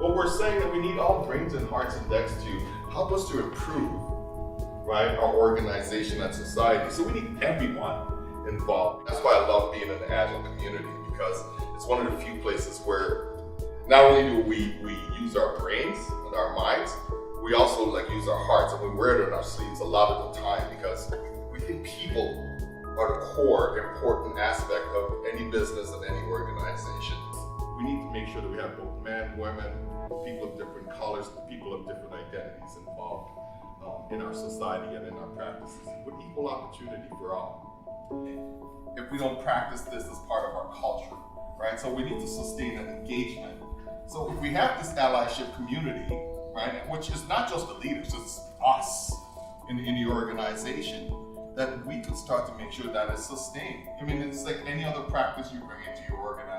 But we're saying that we need all brains and hearts and decks to help us to improve, right, our organization and society. So we need everyone involved. That's why I love being in the Agile community, because it's one of the few places where not only do we use our brains and our minds, we also use our hearts, and we wear it on our sleeves a lot of the time, because we think people are the core important aspect of any business and any organization. We need to make sure that we have both men, women, people of different colors, people of different identities involved in our society and in our practices, with equal opportunity for all. If we don't practice this as part of our culture, right? So we need to sustain an engagement. So if we have this allyship community, right, which is not just the leaders, it's us in the organization, that we could start to make sure that it's sustained. I mean, it's like any other practice you bring into your organization.